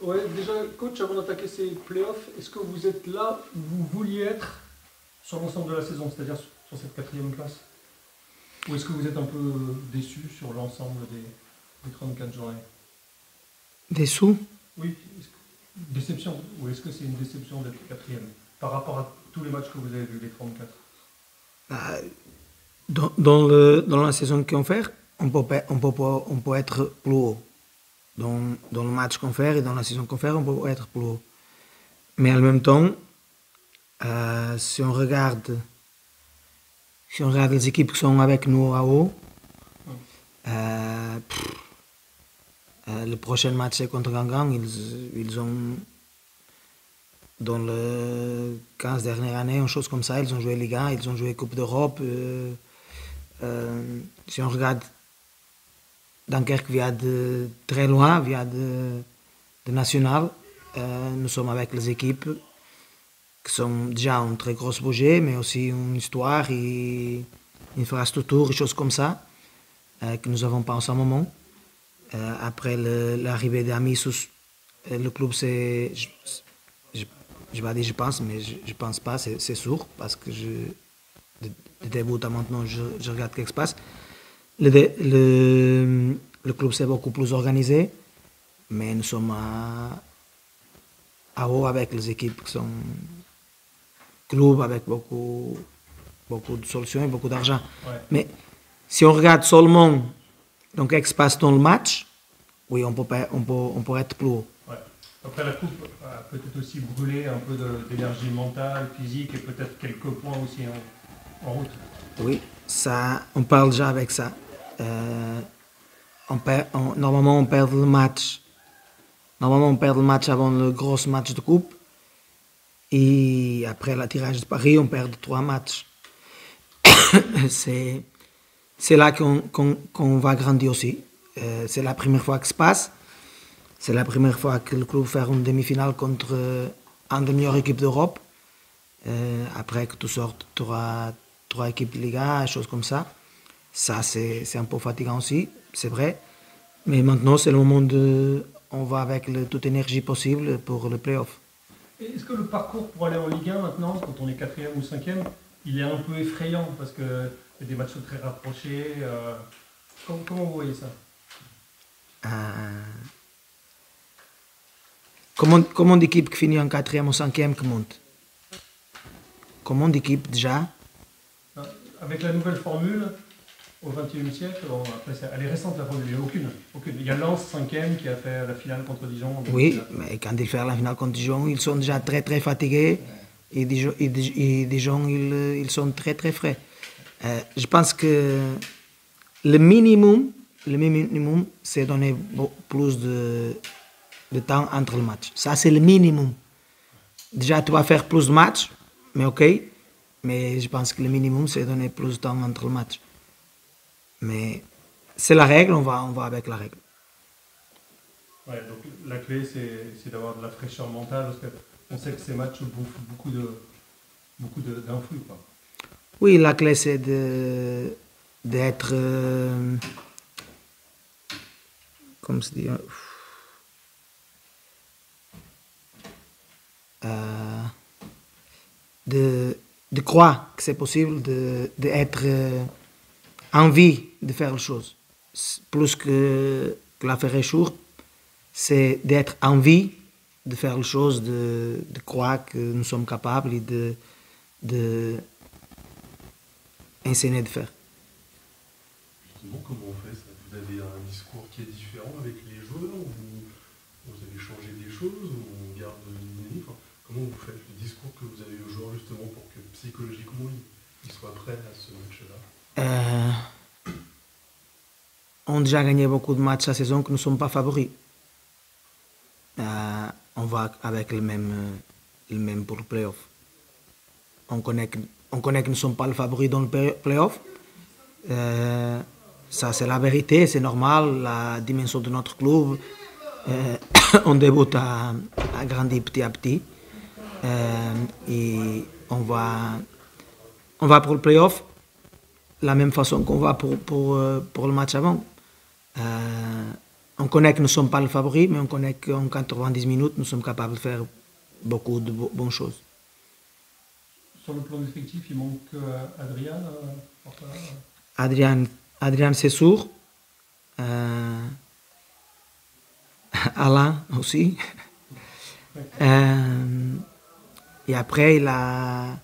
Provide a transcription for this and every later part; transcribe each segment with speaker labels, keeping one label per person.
Speaker 1: Ouais, déjà, coach, avant d'attaquer ces playoffs, est-ce que vous êtes là où vous vouliez être sur l'ensemble de la saison, c'est-à-dire sur cette quatrième place? Ou est-ce que vous êtes un peu déçu sur l'ensemble des 34 journées?
Speaker 2: Des sous?
Speaker 1: Oui, déception. Ou est-ce que c'est une déception d'être quatrième par rapport à tous les matchs que vous avez vus, les 34?
Speaker 2: Bah, dans la saison qu'on fait, on peut être plus haut. Dans le match qu'on fait et dans la saison qu'on fait, on peut être plus haut. Mais en même temps, si on regarde les équipes qui sont avec nous à haut, euh, le prochain match c'est contre Gangan. Ils ont, dans les 15 dernières années, une chose comme ça, ils ont joué Ligue 1, ils ont joué Coupe d'Europe. Si on regarde Dunkerque vient de très loin, vient de national. Nous sommes avec les équipes qui sont déjà un très gros budget, mais aussi une histoire et une infrastructure, des choses comme ça, que nous n'avons pas en ce moment. Après l'arrivée d'Amissus, le club, je vais dire je pense, mais je ne pense pas, c'est sûr, parce que de début à maintenant, je regarde ce qui se passe. Le club c'est beaucoup plus organisé, mais nous sommes à haut avec les équipes qui sont clubs avec beaucoup de solutions et beaucoup d'argent.
Speaker 1: Ouais.
Speaker 2: Mais si on regarde seulement donc, ce qui se passe dans le match, oui, on peut être plus haut.
Speaker 1: Ouais. Après, la coupe a peut-être aussi brûlé un peu d'énergie mentale, physique et peut-être quelques points aussi en route.
Speaker 2: Oui, ça, on parle déjà avec ça. Normalement, on perd le match. Normalement, on perd le match avant le gros match de coupe. Et après la tirage de Paris, on perd 3 matchs. c'est là qu'on va grandir aussi. C'est la première fois que ça se passe. C'est la première fois que le club fait une demi-finale contre une des meilleures équipes d'Europe. Après que tu sortes trois équipes de Ligue 1, choses comme ça. Ça, c'est un peu fatigant aussi, c'est vrai. Mais maintenant, c'est le moment de... On va avec toute énergie possible pour le play-off.
Speaker 1: Est-ce que le parcours pour aller en Ligue 1 maintenant, quand on est quatrième ou cinquième, il est un peu effrayant parce qu'il y a des matchs très rapprochés comment vous voyez ça?
Speaker 2: Comment d'équipe qui finit en quatrième ou cinquième qui monte? Comment d'équipe déjà?
Speaker 1: Avec la nouvelle formule, au XXIe siècle, bon, après elle est récente la formule, il n'y a aucune. Il y a Lens 5e qui a fait la finale contre Dijon.
Speaker 2: Oui, mais quand ils font la finale contre Dijon, ils sont déjà très très fatigués et Dijon ils sont très très frais. Je pense que le minimum, c'est donner plus de temps entre les matchs. Ça, c'est le minimum. Déjà, tu vas faire plus de matchs, mais ok. Mais je pense que le minimum, c'est donner plus de temps entre les matchs. Mais c'est la règle, on va avec la règle.
Speaker 1: Ouais, donc la clé, c'est d'avoir de la fraîcheur mentale, parce qu'on sait que ces matchs bouffent beaucoup d'influx.
Speaker 2: Oui, la clé, c'est d'être... comment se dit de croire que c'est possible, d'être envie de faire les choses. Plus que la faire jour, c'est d'être envie de faire les choses, de croire que nous sommes capables et de enseigner de faire.
Speaker 3: Justement, comment on fait ça? Vous avez un discours qui est différent avec les joueurs? Vous avez changé des choses? Ou on garde une ligne? Comment vous faites le discours que vous avez aux joueurs justement pour que psychologiquement ils soient prêts à ce match-là?
Speaker 2: On a déjà gagné beaucoup de matchs cette saison que nous ne sommes pas favoris. On va avec le même pour le play-off. On connaît que nous ne sommes pas le favori dans le play-off. Ça, c'est la vérité, c'est normal, la dimension de notre club. On débute à grandir petit à petit. Et on va pour le play-off la même façon qu'on va pour le match avant. On connaît que nous ne sommes pas le favori, mais on connaît qu'en 90 minutes, nous sommes capables de faire beaucoup de bonnes choses.
Speaker 1: Sur le plan effectif, il manque Adrien.
Speaker 2: Adrien, c'est sûr. Alain aussi. Et après, il a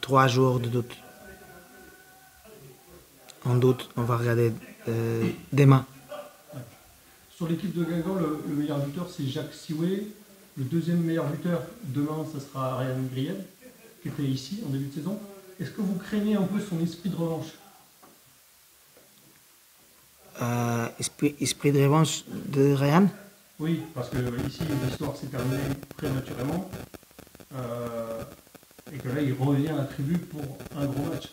Speaker 2: 3 jours de doute. En doute, on va regarder demain.
Speaker 1: Sur l'équipe de Guingamp, le meilleur buteur, c'est Jacques Sioué. Le deuxième meilleur buteur, demain, ce sera Ryan Griel, qui était ici en début de saison. Est-ce que vous craignez un peu son esprit de revanche?
Speaker 2: Esprit de revanche de Ryan?
Speaker 1: Oui, parce que ici, l'histoire s'est terminée prématurément. Et que là, il revient à la tribu pour un gros match.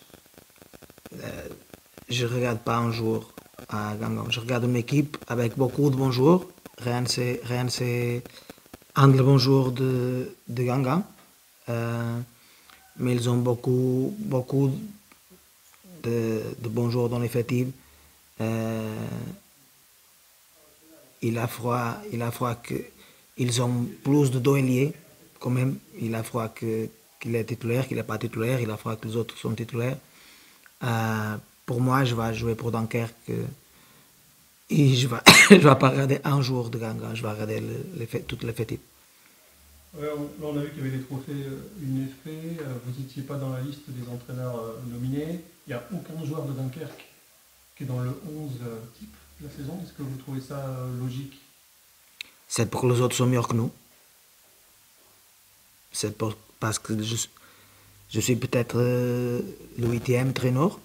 Speaker 2: Je ne regarde pas un joueur à Guingamp. Je regarde une équipe avec beaucoup de bons joueurs. Ryan, c'est un des bons joueurs de Guingamp. Mais ils ont beaucoup de bons joueurs dans l'effectif. Il a froid qu'ils ont plus de doiliers quand même. Il a froid qu'il est titulaire, qu'il n'est pas titulaire. Il a froid que les autres sont titulaires. Pour moi, je vais jouer pour Dunkerque. Et je ne vais pas regarder un jour de Guingamp. Je vais regarder tout l'effectif.
Speaker 1: Ouais, là, on a vu qu'il y avait des trophées UNFP. Vous n'étiez pas dans la liste des entraîneurs nominés. Il n'y a aucun joueur de Dunkerque qui est dans le 11 type de la saison. Est-ce que vous trouvez ça logique?
Speaker 2: C'est pour que les autres sont meilleurs que nous. C'est parce que je suis peut-être le 8e traîneur,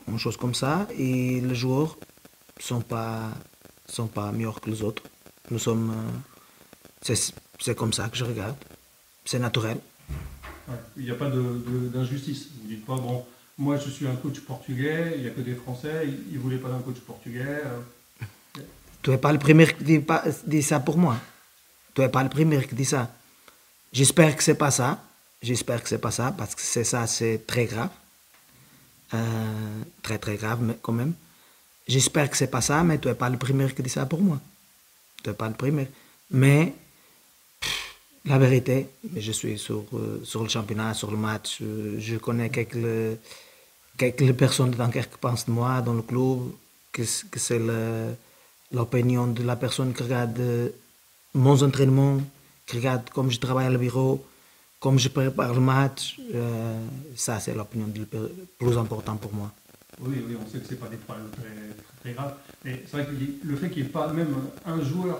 Speaker 2: une chose comme ça, et les joueurs ne sont pas meilleurs que les autres. Nous sommes... c'est comme ça que je regarde. C'est naturel.
Speaker 1: Ouais, il n'y a pas d'injustice. Vous ne dites pas, bon, moi je suis un coach portugais, il n'y a que des Français, ils ne voulaient pas d'un coach portugais.
Speaker 2: Tu n'es pas le premier qui dit ça pour moi. Tu n'es pas le premier qui dit ça. J'espère que ce n'est pas ça. J'espère que ce n'est pas ça, parce que c'est très grave. Très très grave, mais quand même. J'espère que ce n'est pas ça, mais tu n'es pas le premier qui dit ça pour moi. Tu n'es pas le premier. Mais la vérité, je suis sur le championnat, sur le match. Je connais quelques personnes de Dunkerque qui pensent de moi dans le club, que c'est l'opinion de la personne qui regarde mon entraînement, qui regarde comme je travaille à le bureau, comme je prépare le match. Ça, c'est l'opinion le plus importante pour moi.
Speaker 1: Oui, on sait que ce n'est pas des problèmes très graves. Mais c'est vrai que le fait qu'il n'y ait pas même un joueur,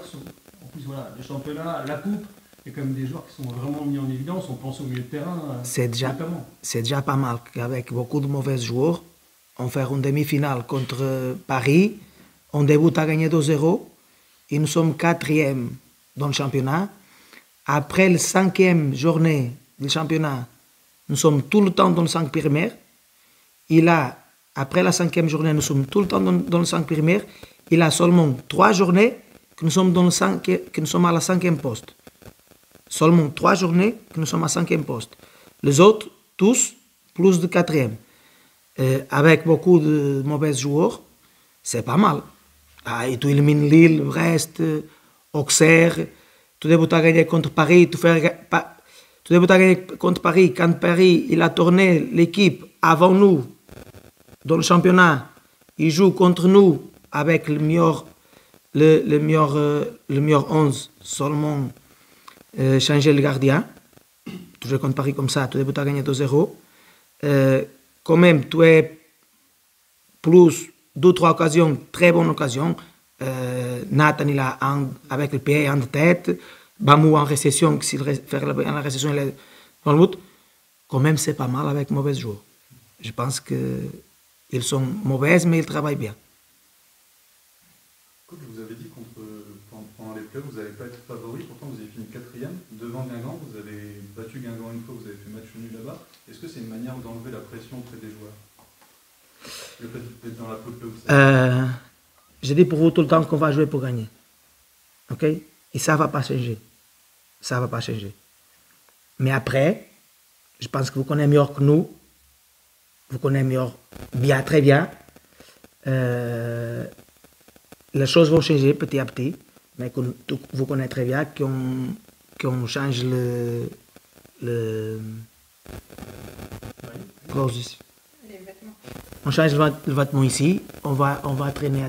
Speaker 1: en plus, voilà, le championnat, la coupe, il y a quand même des joueurs qui sont vraiment mis en évidence. On pense au milieu de terrain, notamment.
Speaker 2: C'est déjà pas mal qu'avec beaucoup de mauvais joueurs, on fait une demi-finale contre Paris, on débute à gagner 2-0, et nous sommes 4e dans le championnat. Après la 5e journée du championnat, nous sommes tout le temps dans le 5 primaire. Et là, après la 5e journée, nous sommes tout le temps dans le 5 primaire. Il a seulement 3 journées que nous sommes, que nous sommes à la 5e poste. Seulement 3 journées que nous sommes à 5e poste. Les autres, tous, plus de 4e. Avec beaucoup de mauvais joueurs, c'est pas mal. Et tu élimines Lille, Brest, Auxerre. Tu débutes à gagner contre Paris. Tu débutes à gagner contre Paris. Quand Paris il a tourné l'équipe avant nous dans le championnat, il joue contre nous avec le meilleur 11, seulement changer le gardien. Tu joues contre Paris comme ça, tu débutes à gagner 2-0. Quand même, tu es plus 2-3 occasions, très bonnes occasions. Nathan, il a avec le pied en tête. Bamou en récession, s'il fait la récession, il est dans le but. Quand même, c'est pas mal avec mauvais joueurs. Je pense qu'ils sont mauvais, mais ils travaillent bien.
Speaker 4: Coach, vous avez dit pendant les playoffs, vous n'allez pas être favori, pourtant vous avez fini 4e devant Guingamp, vous avez battu Guingamp une fois, vous avez fait match nul là-bas. Est-ce que c'est une manière d'enlever la pression auprès des joueurs? Le fait d'être dans la peau de l'obstacle.
Speaker 2: Je dis pour vous tout le temps qu'on va jouer pour gagner. Ok? Et ça ne va pas changer. Ça ne va pas changer. Mais après, je pense que vous connaissez mieux que nous. Vous connaissez mieux, bien, très bien. les choses vont changer petit à petit, mais vous connaissez très bien qu'on change le
Speaker 5: Les vêtements.
Speaker 2: on change le vêtement ici, on va traîner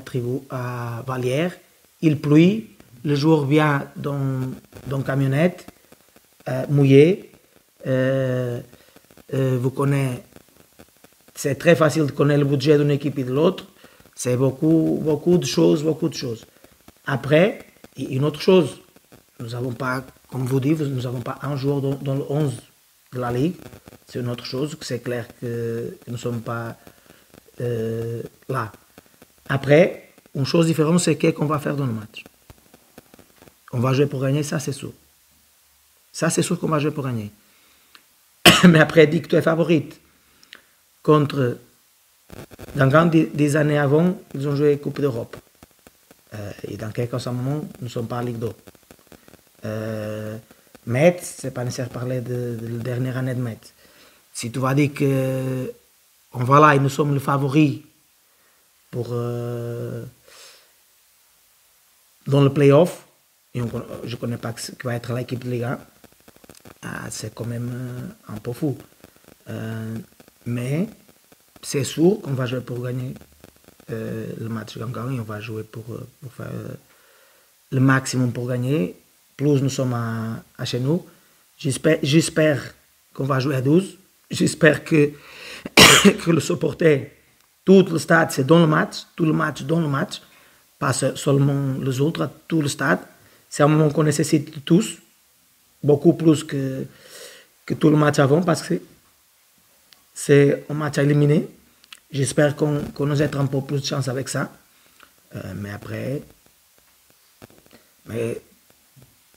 Speaker 2: à Vallière, il pleut, le jour vient dans camionnette, mouillé, vous connaissez, c'est très facile de connaître le budget d'une équipe et de l'autre, c'est beaucoup de choses. Après, une autre chose, nous n'avons pas, comme vous dites, nous n'avons pas un joueur dans le 11 de la Ligue, c'est une autre chose, c'est clair que nous ne sommes pas là. Après, une chose différente, c'est qu'est-ce qu'on va faire dans le match. On va jouer pour gagner, ça c'est sûr. Ça c'est sûr qu'on va jouer pour gagner. Mais après, dis que tu es favorite contre, dans des années avant, ils ont joué Coupe d'Europe. Et dans quelques moments, nous ne sommes pas en Ligue 2. Metz, c'est pas nécessaire de parler de la dernière année de Metz. Si tu vas dire que on va là et nous sommes les favoris pour dans le playoff, et je ne connais pas qui va être l'équipe de Ligue 1, c'est quand même un peu fou. Mais c'est sûr qu'on va jouer pour gagner le match gagnant et on va jouer pour faire le maximum pour gagner. Plus nous sommes à chez nous. J'espère qu'on va jouer à 12. J'espère que le supporter, tout le stade, c'est dans le match, tout le match dans le match, pas seulement les autres, tout le stade. C'est un moment qu'on nécessite de tous, beaucoup plus que tout le match avant, parce que c'est un match à éliminer. J'espère qu'on nous aide un peu plus de chance avec ça. Mais après,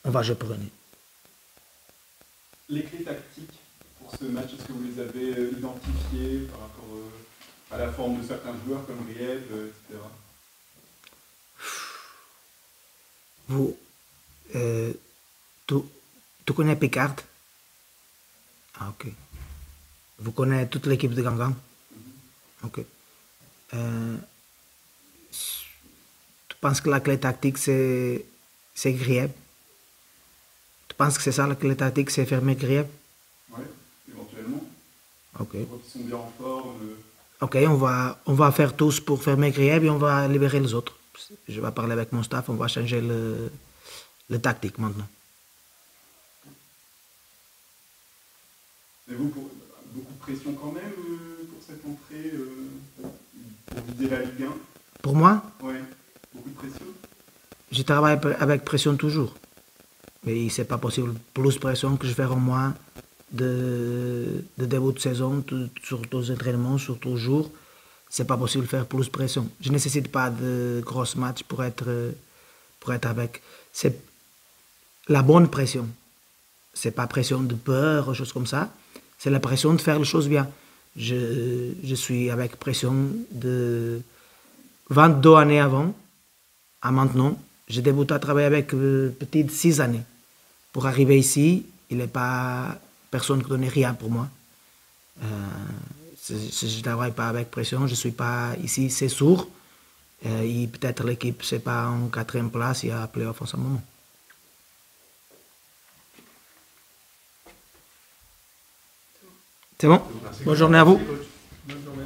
Speaker 2: on va jouer pour gagner.
Speaker 6: Les clés tactiques pour ce match, est-ce que vous les avez identifiées par rapport à la forme de certains joueurs comme Riev, etc.
Speaker 2: Tu connais Picard? Ah, ok. Vous connaissez toute l'équipe de Gangan? Ok. Tu penses que la clé tactique, c'est Grieb? Tu penses que c'est ça la clé tactique, c'est fermer Grieb?
Speaker 6: Oui, éventuellement.
Speaker 2: Ok.
Speaker 6: Je vois qu'ils sont bien en forme.
Speaker 2: Ok, on va faire tous pour fermer Grieb et on va libérer les autres. Je vais parler avec mon staff, on va changer le tactique maintenant.
Speaker 6: Et vous, beaucoup de pression quand même pour cette entrée, pour viser la Ligue 1?
Speaker 2: Pour moi?
Speaker 6: Oui, beaucoup de pression.
Speaker 2: Je travaille avec pression toujours. Mais c'est pas possible plus de pression que je fais en moi de début de saison, surtout aux entraînements, surtout aux jours. C'est pas possible de faire plus de pression. Je ne nécessite pas de gros matchs pour être avec. C'est la bonne pression. C'est pas pression de peur ou choses comme ça. C'est la pression de faire les choses bien. Je suis avec pression de 22 années avant à maintenant. J'ai débuté à travailler avec petite 6 années. Pour arriver ici, il n'est pas personne qui donne rien pour moi. Je ne travaille pas avec pression, je ne suis pas ici, c'est sûr. Et peut-être l'équipe, c'est pas en 4e place, il y a playoff en ce moment. C'est bon? Bonne journée à vous.
Speaker 1: Bonne journée.